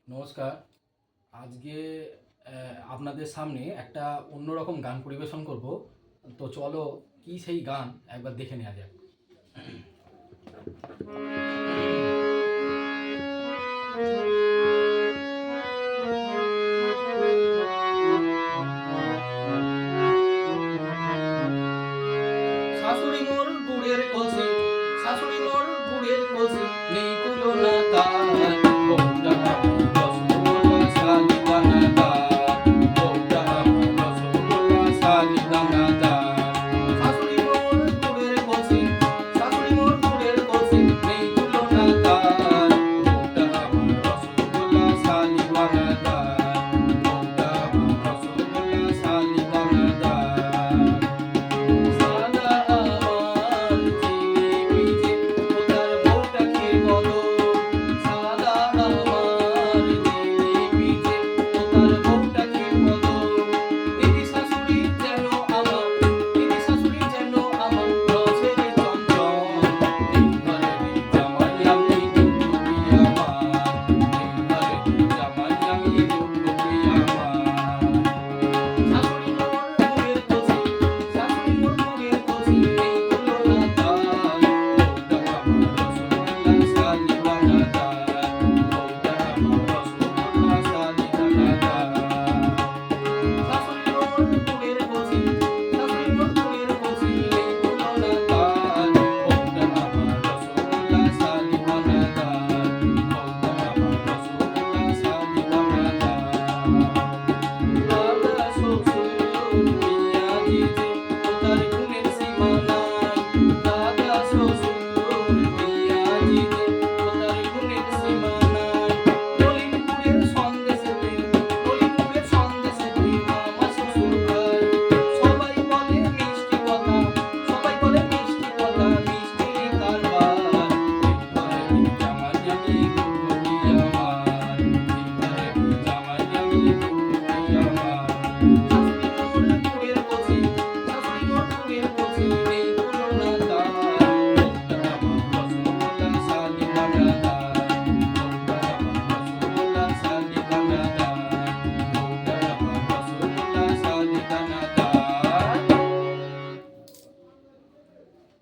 নমস্কার। আজকে আপনাদের সামনে একটা অন্যরকম গান পরিবেশন করব। তো চলো কি সেই গান একবার দেখে নেওয়া যাক। শাশুড়ি মোর গুড়ের কলসি, শাশুড়ি মোর গুড়ের কলসি, নেই তুলনা তার। বউটা আমার রসগোল্লা শালি দানাদার, বউটা আমার রসগোল্লা শালি দানাদার। শাশুড়ি মোর গুড়ের কলসি, শাশুড়ি মোর গুড়ের কলসি, নেই তুলনা তার। বউটা আমার রসগোল্লা শালি দানাদার, বউটা আমার রসগোল্লা শালি দানাদার। সাদা আমার জিলিপি যে ও তার বউটা খেয়ে বলো, সাদা আমার জিলিপি যে ও তার বউটা খেয়ে বলো। দিদি শাশুড়ি যেন আমার, দিদি শাশুড়ি যেন আমার রসের চঞ্চল। এই ঘরেরই জামাই আমি ডুগডুগি আমার, এই ঘরেরই জামাই আমি ডুগডুগি আমার। শাশুড়ি মোর গুড়ের কলসি, শাশুড়ি মোর গুড়ের কলসি, নেই তুলনা তার। বউটা আমার রসগোল্লা শালি দানাদার, বউটা আমার রসগোল্লা শালি দানাদার। শাশুড়ি মোর গুড়ের কলসি, শাশুড়ি মোর গুড়ের কলসি, নেই তুলনা তার। বউটা আমার রসগোল্লা শালি দানাদার, বউটা আমার রসগোল্লা শালি দানাদার। দাদা শ্বশুর মিয়াজি যে ও তার গুণের সীমা নাই, দাদা শ্বশুর মিয়াজি যে ও তার গুণের সীমা নাই। নলিনপুরের সন্দেশেতে, নলিনপুরের সন্দেশেতে মামা শ্বশুর ভাই, সবাই বলে মিষ্টি কথা, সবাই বলে মিষ্টি কথা, মিষ্টির কারবার। এই ঘরেরই জামাই আমি ডুগডুগি আমার, এই ঘরেরই জামাই আমি ডুগডুগি আমার।